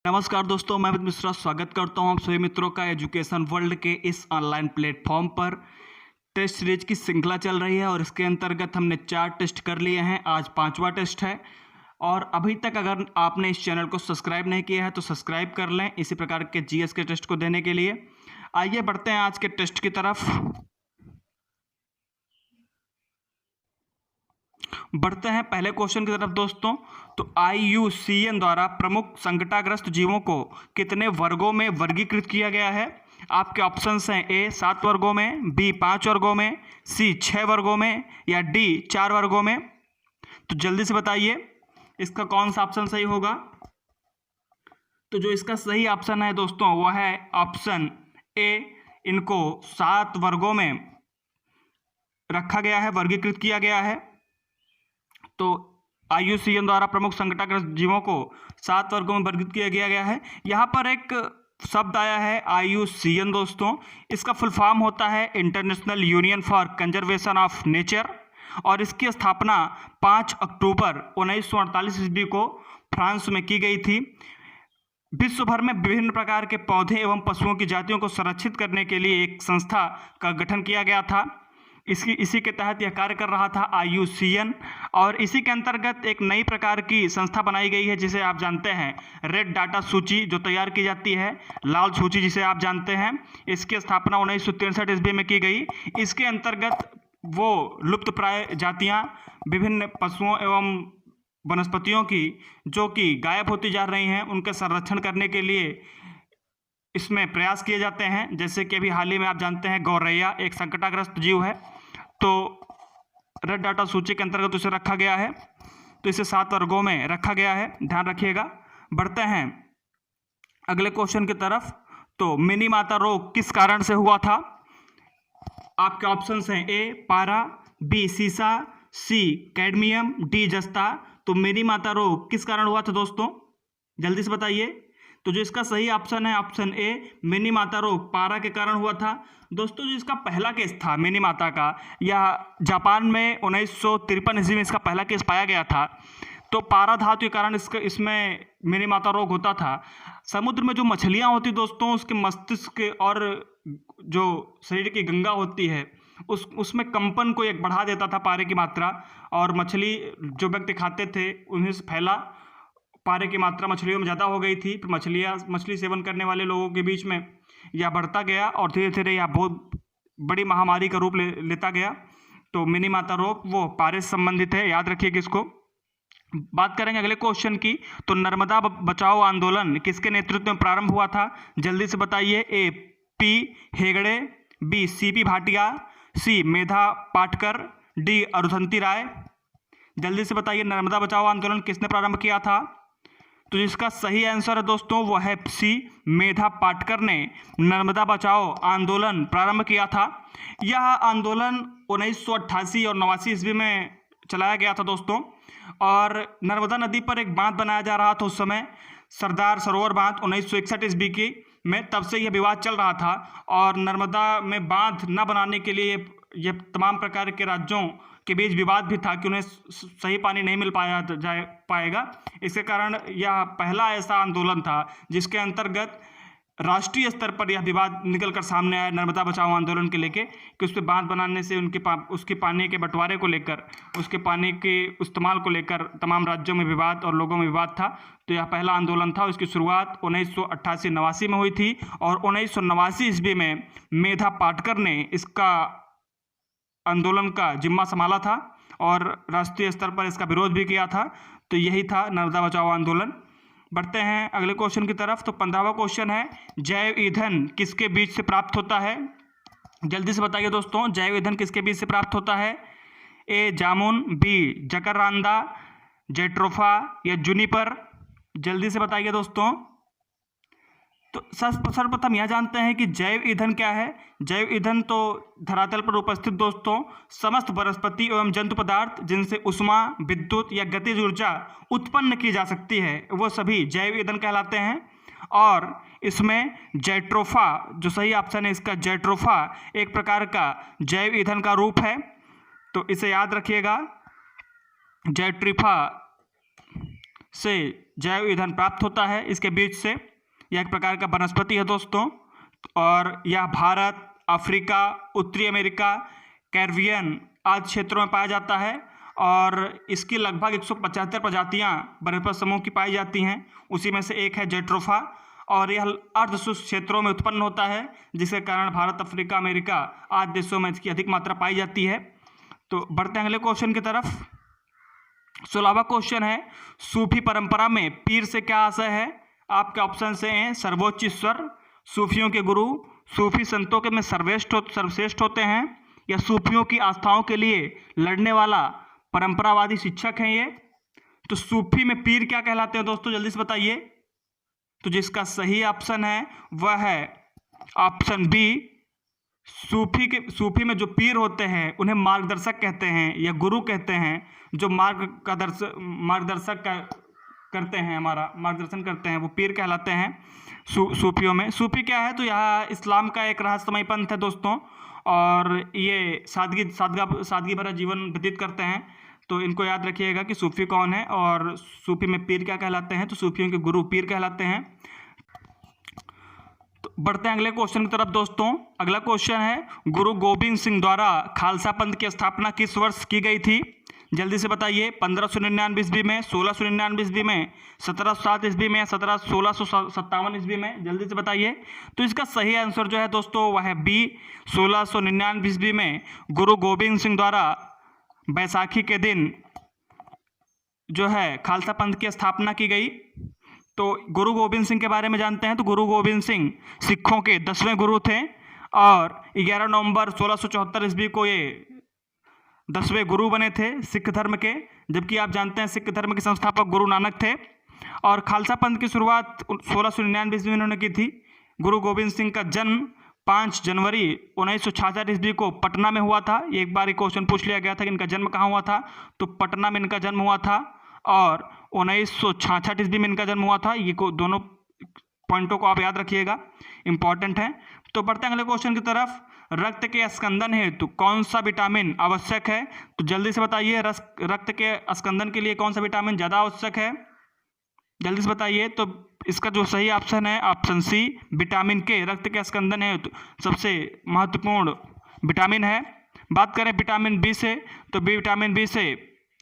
नमस्कार दोस्तों, मैं अमित मिश्रा स्वागत करता हूं आप सभी मित्रों का एजुकेशन वर्ल्ड के इस ऑनलाइन प्लेटफॉर्म पर। टेस्ट सीरीज की श्रृंखला चल रही है और इसके अंतर्गत हमने 4 टेस्ट कर लिए हैं। आज 5वां टेस्ट है और अभी तक अगर आपने इस चैनल को सब्सक्राइब नहीं किया है तो सब्सक्राइब कर लें इसी प्रकार के जीएस के टेस्ट को देने के लिए। आइए बढ़ते हैं आज के टेस्ट की तरफ। बढ़ते हैं पहले क्वेश्चन की तरफ दोस्तों। तो IUCN द्वारा प्रमुख संकटाग्रस्त जीवों को कितने वर्गों में वर्गीकृत किया गया है? आपके ऑप्शंस हैं A 7 वर्गों में, B 5 वर्गों में, C 6 वर्गों में या D 4 वर्गों में। तो जल्दी से बताइए इसका कौन सा ऑप्शन सही होगा। तो जो इसका सही ऑप्शन है दोस्तों वह है ऑप्शन A, इनको 7 वर्गों में रखा गया है, वर्गीकृत किया गया है। तो IUCN द्वारा प्रमुख संकटाग्रस्त जीवों को 7 वर्गों में वर्गीकृत किया गया है। यहाँ पर एक शब्द आया है IUCN दोस्तों, इसका फुल फॉर्म होता है international union for conservation of nature और इसकी स्थापना 5 अक्टूबर 1948 ईस्वी को फ्रांस में की गई थी। विश्व भर में विभिन्न प्रकार के पौधे एवं पशुओं की जातियों को संरक्षित करने के लिए एक संस्था का गठन किया गया था। इसी के तहत यह कार्य कर रहा था IUCN और इसी के अंतर्गत एक नई प्रकार की संस्था बनाई गई है जिसे आप जानते हैं रेड डाटा सूची जो तैयार की जाती है, लाल सूची जिसे आप जानते हैं। इसकी स्थापना 1963 ईस्वी में की गई। इसके अंतर्गत वो लुप्तप्राय जातियां विभिन्न पशुओं एवं वनस्पतियों की जो कि गायब होती जा रही हैं उनके संरक्षण करने के लिए इसमें प्रयास किए जाते हैं। जैसे कि अभी हाल ही में आप जानते हैं गौरैया एक संकटाग्रस्त जीव है, तो रेड डाटा सूची के अंतर्गत उसे रखा गया है। तो इसे 7 वर्गों में रखा गया है, ध्यान रखिएगा। बढ़ते हैं अगले क्वेश्चन की तरफ। तो मिनी माता रोग किस कारण से हुआ था? आपके ऑप्शंस हैं A पारा, B सीसा, C कैडमियम, D जस्ता। तो मिनी माता रोग किस कारण हुआ था दोस्तों, जल्दी से बताइए। तो जो इसका सही ऑप्शन है ऑप्शन A मिनी माता रोग पारा के कारण हुआ था। दोस्तों जो इसका पहला केस था मिनी माता का, यह जापान में 1953 ईस्वी में इसका पहला केस पाया गया था। तो पारा धातु के कारण इसमें मिनी माता रोग होता था। समुद्र में जो मछलियां होती दोस्तों उसके मस्तिष्क और जो शरीर की गंगा होती है उसमें कंपन को एक बढ़ा देता था पारे की मात्रा, और मछली जो व्यक्ति खाते थे उन्हें से फैला पारे की मात्रा मछलियों में ज़्यादा हो गई थी। फिर मछली सेवन करने वाले लोगों के बीच में यह बढ़ता गया और धीरे धीरे यह बहुत बड़ी महामारी का रूप लेता गया। तो मिनी माता रोग वो पारे से संबंधित है, याद रखिएगा इसको। बात करेंगे अगले क्वेश्चन की। तो नर्मदा बचाओ आंदोलन किसके नेतृत्व में प्रारंभ हुआ था, जल्दी से बताइए। A P Hegde, B CP Bhatia, C Medha Patkar, D Arundhati राय। जल्दी से बताइए नर्मदा बचाओ आंदोलन किसने प्रारंभ किया था। तो जिसका सही आंसर है दोस्तों वो है C मेधा पाटकर ने नर्मदा बचाओ आंदोलन प्रारंभ किया था। यह आंदोलन 1988 और 89 ईस्वी में चलाया गया था दोस्तों, और नर्मदा नदी पर एक बांध बनाया जा रहा था उस समय, सरदार सरोवर बांध 1961 ईस्वी की में। तब से यह विवाद चल रहा था और नर्मदा में बांध न बनाने के लिए ये तमाम प्रकार के राज्यों के बीच विवाद भी था कि उन्हें सही पानी नहीं मिल पाएगा। इसके कारण यह पहला ऐसा आंदोलन था जिसके अंतर्गत राष्ट्रीय स्तर पर यह विवाद निकल कर सामने आया नर्मदा बचाओ आंदोलन के लेके कि उस पर बांध बनाने से उसके पानी के बंटवारे को लेकर, उसके पानी के इस्तेमाल को लेकर तमाम राज्यों में विवाद और लोगों में विवाद था। तो यह पहला आंदोलन था। उसकी शुरुआत 1988-89 में हुई थी और 1989 ईस्वी में मेधा पाटकर ने इसका आंदोलन का जिम्मा संभाला था और राष्ट्रीय स्तर पर इसका विरोध भी किया था। तो यही था नर्मदा बचाओ आंदोलन। बढ़ते हैं अगले क्वेश्चन की तरफ। तो 15वां क्वेश्चन है जैव ईंधन किसके बीज से प्राप्त होता है, जल्दी से बताइए दोस्तों जैव ईंधन किसके बीज से प्राप्त होता है। A जामुन, B जकरांदा, जेट्रोफा या जूनिपर। जल्दी से बताइए दोस्तों। तो सर्वप्रथम यह जानते हैं कि जैव ईंधन क्या है। जैव ईंधन तो धरातल पर उपस्थित दोस्तों समस्त वनस्पति एवं जंतु पदार्थ जिनसे ऊष्मा, विद्युत या गतिज ऊर्जा उत्पन्न की जा सकती है वो सभी जैव ईंधन कहलाते हैं। और इसमें जेट्रोफा जो सही ऑप्शन है इसका, जेट्रोफा एक प्रकार का जैव ईंधन का रूप है। तो इसे याद रखिएगा, जेट्रोफा से जैव ईंधन प्राप्त होता है इसके बीज से। यह एक प्रकार का वनस्पति है दोस्तों, और यह भारत, अफ्रीका, उत्तरी अमेरिका, कैरिबियन आदि क्षेत्रों में पाया जाता है, और इसकी लगभग 175 प्रजातियां वनस्पति समूह की पाई जाती हैं। उसी में से एक है जेट्रोफा, और यह अर्धशुष्क क्षेत्रों में उत्पन्न होता है, जिसके कारण भारत, अफ्रीका, अमेरिका आदि देशों में इसकी अधिक मात्रा पाई जाती है। तो बढ़ते हैं अगले क्वेश्चन की तरफ। 16वां क्वेश्चन है, सूफी परंपरा में पीर से क्या आशय है? आपके ऑप्शन से हैं सर्वोच्च ईश्वर, सूफियों के गुरु, सूफी संतों के में सर्वश्रेष्ठ होते हैं, या सूफियों की आस्थाओं के लिए लड़ने वाला परंपरावादी शिक्षक हैं ये। तो सूफी में पीर क्या कहलाते हैं दोस्तों, जल्दी से बताइए। तो जिसका सही ऑप्शन है वह है ऑप्शन बी। सूफी में जो पीर होते हैं उन्हें मार्गदर्शक कहते हैं या गुरु कहते हैं, जो मार्गदर्शक करते हैं, हमारा मार्गदर्शन करते हैं, वो पीर कहलाते हैं सूफियों में। सूफी क्या है? तो यह इस्लाम का एक रहस्यमय पंथ है दोस्तों, और ये सादगी भरा जीवन व्यतीत करते हैं। तो इनको याद रखिएगा कि सूफी कौन है, और सूफी में पीर क्या कहलाते हैं? तो सूफियों के गुरु पीर कहलाते हैं। तो बढ़ते हैं अगले क्वेश्चन की तरफ दोस्तों। अगला क्वेश्चन है, गुरु गोविंद सिंह द्वारा खालसा पंथ की स्थापना किस वर्ष की गई थी? जल्दी से बताइए। 1599 ईस्वी में, 1699 ईस्वी में, 1707 ईस्वी में, या 1657 ईस्वी में? जल्दी से बताइए। तो इसका सही आंसर जो है दोस्तों वह है बी, 1699 ईस्वी में गुरु गोविंद सिंह द्वारा बैसाखी के दिन जो है खालसा पंथ की स्थापना की गई। तो गुरु गोविंद सिंह के बारे में जानते हैं। तो गुरु गोविंद सिंह सिखों के 10वें गुरु थे, और 11 नवंबर 1674 ईस्वी को ये 10वें गुरु बने थे सिख धर्म के। जबकि आप जानते हैं सिख धर्म के संस्थापक गुरु नानक थे, और खालसा पंथ की शुरुआत 1699 ईस्वी में उन्होंने की थी। गुरु गोविंद सिंह का जन्म 5 जनवरी 1966 ईस्वी को पटना में हुआ था। एक बार क्वेश्चन पूछ लिया गया था कि इनका जन्म कहाँ हुआ था, तो पटना में इनका जन्म हुआ था, और 1966 ईस्वी में इनका जन्म हुआ था। ये दोनों पॉइंटों को आप याद रखिएगा, इंपॉर्टेंट है। तो बढ़ते हैं अगले क्वेश्चन की तरफ। रक्त के स्कंदन हेतु कौन सा विटामिन आवश्यक है? तो जल्दी से बताइए, रक्त के स्कंदन के लिए कौन सा विटामिन ज़्यादा आवश्यक है? जल्दी से बताइए। तो इसका जो सही ऑप्शन है ऑप्शन सी, विटामिन के रक्त के स्कंदन हेतु सबसे महत्वपूर्ण विटामिन है। बात करें विटामिन बी से, तो विटामिन बी से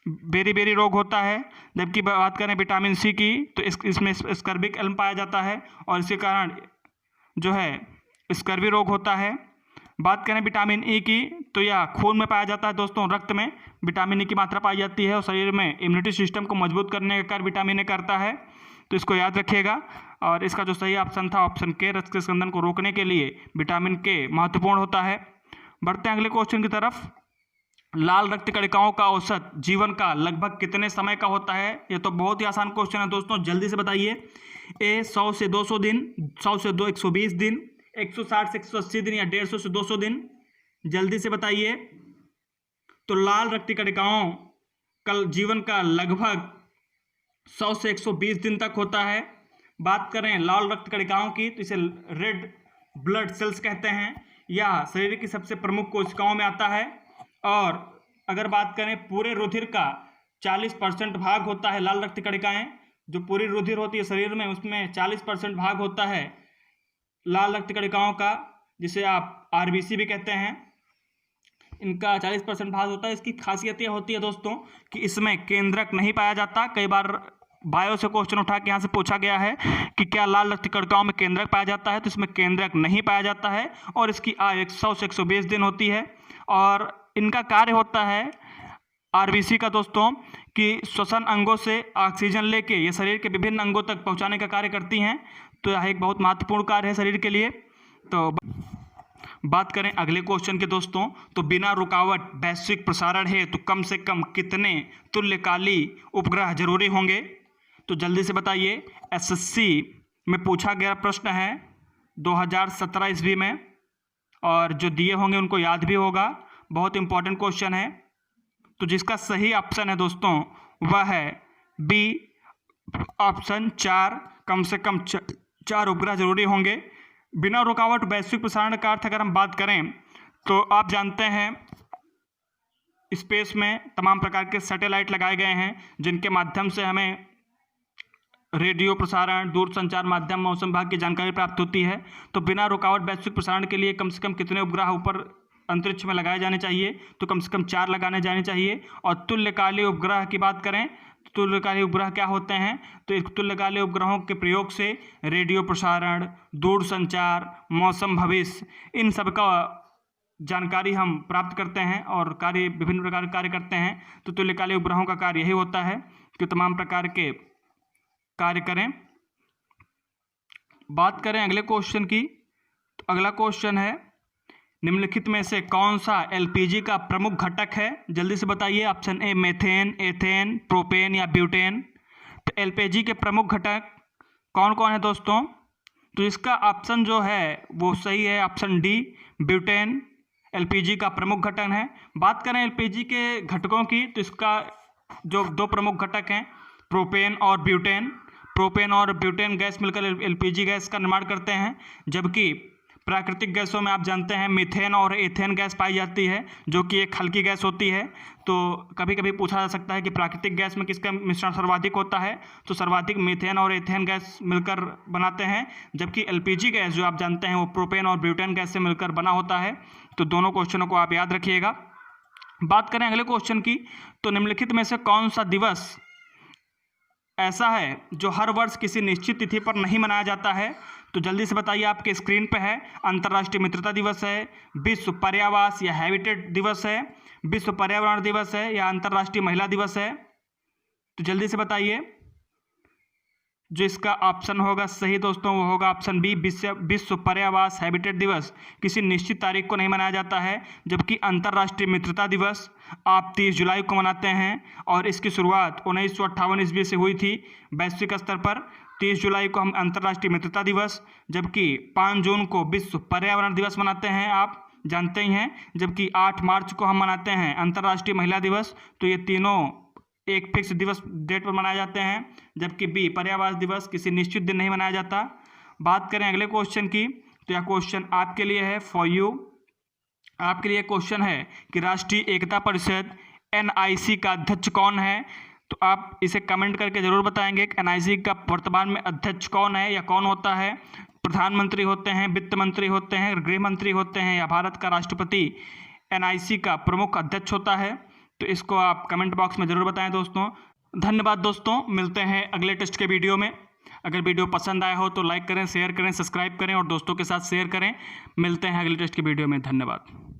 बेरी रोग होता है। जबकि बात करें विटामिन सी की, तो इसमें स्कर्विक एल्म पाया जाता है, और इसके कारण जो है स्कर्वी रोग होता है। बात करें विटामिन ई की, तो यह खून में पाया जाता है दोस्तों, रक्त में विटामिन ई की मात्रा पाई जाती है, और शरीर में इम्यूनिटी सिस्टम को मजबूत करने का कार्य विटामिन ए करता है। तो इसको याद रखिएगा। और इसका जो सही ऑप्शन था ऑप्शन के, रक्त के स्कंदन को रोकने के लिए विटामिन के महत्वपूर्ण होता है। बढ़ते हैं अगले क्वेश्चन की तरफ। लाल रक्त कणिकाओं का औसत जीवन का लगभग कितने समय का होता है? ये तो बहुत ही आसान क्वेश्चन है दोस्तों, जल्दी से बताइए। ए 100 से 200 दिन, 100 से 120 दिन, 160 से 180 दिन, या 150 से 200 दिन? जल्दी से बताइए। तो लाल रक्त कणिकाओं का जीवन का लगभग 100 से 120 दिन तक होता है। बात करें लाल रक्त कणिकाओं की, तो इसे रेड ब्लड सेल्स कहते हैं। यह शरीर की सबसे प्रमुख कोशिकाओं में आता है, और अगर बात करें पूरे रुधिर का 40% भाग होता है लाल रक्त कणिकाएं। जो पूरी रुधिर होती है शरीर में, उसमें 40% भाग होता है लाल रक्त कणिकाओं का, जिसे आप आरबीसी भी कहते हैं। इनका 40% भाग होता है। इसकी खासियत यह होती है दोस्तों कि इसमें केंद्रक नहीं पाया जाता। कई बार बायो से क्वेश्चन उठा के यहाँ से पूछा गया है कि क्या लाल रक्त कणिकाओं में केंद्रक पाया जाता है, तो इसमें केंद्रक नहीं पाया जाता है, और इसकी आयु 100 से 120 दिन होती है। और इनका कार्य होता है आरबीसी का दोस्तों कि श्वसन अंगों से ऑक्सीजन लेके ये शरीर के विभिन्न अंगों तक पहुंचाने का कार्य करती हैं। तो यह एक बहुत महत्वपूर्ण कार्य है शरीर के लिए। तो बात करें अगले क्वेश्चन के दोस्तों, तो बिना रुकावट वैश्विक प्रसारण है तो कम से कम कितने तुल्यकाली उपग्रह जरूरी होंगे? तो जल्दी से बताइए। एसएससी में पूछा गया प्रश्न है 2017 ईस्वी में, और जो दिए होंगे उनको याद भी होगा, बहुत इंपॉर्टेंट क्वेश्चन है। तो जिसका सही ऑप्शन है दोस्तों वह है बी, ऑप्शन 4, कम से कम 4 उपग्रह जरूरी होंगे। बिना रुकावट वैश्विक प्रसारण का अर्थ अगर हम बात करें, तो आप जानते हैं स्पेस में तमाम प्रकार के सैटेलाइट लगाए गए हैं, जिनके माध्यम से हमें रेडियो प्रसारण, दूरसंचार माध्यम, मौसम विभाग की जानकारी प्राप्त होती है। तो बिना रुकावट वैश्विक प्रसारण के लिए कम से कम कितने उपग्रह ऊपर अंतरिक्ष में लगाए जाने चाहिए? तो कम से कम 4 लगाने जाने चाहिए। और तुल्यकालिक उपग्रह की बात करें तो तुल्यकालिक उपग्रह क्या होते हैं? तो एक तुल्यकालिक उपग्रहों के प्रयोग से रेडियो प्रसारण, दूरसंचार, मौसम भविष्य, इन सब का जानकारी हम प्राप्त करते हैं और कार्य विभिन्न प्रकार के कार्य करते हैं। तो तुल्यकालिक उपग्रहों का कार्य यही होता है कि तमाम प्रकार के कार्य करें। बात करें अगले क्वेश्चन की, तो अगला क्वेश्चन है निम्नलिखित में से कौन सा एलपीजी का प्रमुख घटक है? जल्दी से बताइए। Option A methane, ethane, propane या ब्यूटेन। तो एलपीजी के प्रमुख घटक कौन कौन है दोस्तों? तो इसका ऑप्शन जो है वो सही है, ऑप्शन डी ब्यूटेन एलपीजी का प्रमुख घटक है। बात करें एलपीजी के घटकों की, तो इसका जो 2 प्रमुख घटक हैं प्रोपेन और ब्यूटेन। प्रोपेन और ब्यूटेन गैस मिलकर एलपीजी गैस का निर्माण करते हैं, जबकि प्राकृतिक गैसों में आप जानते हैं मीथेन और एथेन गैस पाई जाती है, जो कि एक हल्की गैस होती है। तो कभी कभी पूछा जा सकता है कि प्राकृतिक गैस में किसका मिश्रण सर्वाधिक होता है? तो सर्वाधिक मीथेन और एथेन गैस मिलकर बनाते हैं, जबकि एलपीजी गैस जो आप जानते हैं वो प्रोपेन और ब्यूटेन गैस से मिलकर बना होता है। तो दोनों क्वेश्चनों को आप याद रखिएगा। बात करें अगले क्वेश्चन की, तो निम्नलिखित में से कौन सा दिवस ऐसा है जो हर वर्ष किसी निश्चित तिथि पर नहीं मनाया जाता है? तो जल्दी से बताइए, आपके स्क्रीन पे है। अंतर्राष्ट्रीय मित्रता दिवस है, विश्व पर्यावास या हैबिटेट दिवस है, विश्व पर्यावरण दिवस है या अंतर्राष्ट्रीय महिला दिवस है? तो जल्दी से बताइए। जो इसका ऑप्शन होगा सही दोस्तों वो होगा ऑप्शन बी विश्व पर्यावास हैबिटेट दिवस किसी निश्चित तारीख को नहीं मनाया जाता है, जबकि अंतर्राष्ट्रीय मित्रता दिवस आप 30 जुलाई को मनाते हैं और इसकी शुरुआत 1958 ईस्वी से हुई थी वैश्विक स्तर पर। 30 जुलाई को हम अंतर्राष्ट्रीय मित्रता दिवस, जबकि 5 जून को विश्व पर्यावरण दिवस मनाते हैं, आप जानते ही हैं, जबकि 8 मार्च को हम मनाते हैं अंतर्राष्ट्रीय महिला दिवस। तो ये तीनों एक फिक्स दिवस डेट पर मनाए जाते हैं, जबकि बी पर्यावरण दिवस किसी निश्चित दिन नहीं मनाया जाता। बात करें अगले क्वेश्चन की, तो यह क्वेश्चन आपके लिए है फॉर यू। आपके लिए क्वेश्चन है कि राष्ट्रीय एकता परिषद NIC का अध्यक्ष कौन है? तो आप इसे कमेंट करके जरूर बताएंगे कि NIC का वर्तमान में अध्यक्ष कौन है या कौन होता है। प्रधानमंत्री होते हैं, वित्त मंत्री होते हैं, गृह मंत्री होते हैं या भारत का राष्ट्रपति NIC का प्रमुख अध्यक्ष होता है? तो इसको आप कमेंट बॉक्स में ज़रूर बताएं दोस्तों। धन्यवाद दोस्तों, मिलते हैं अगले टेस्ट के वीडियो में। अगर वीडियो पसंद आया हो तो लाइक करें, शेयर करें, सब्सक्राइब करें और दोस्तों के साथ शेयर करें। मिलते हैं अगले टेस्ट के वीडियो में। धन्यवाद।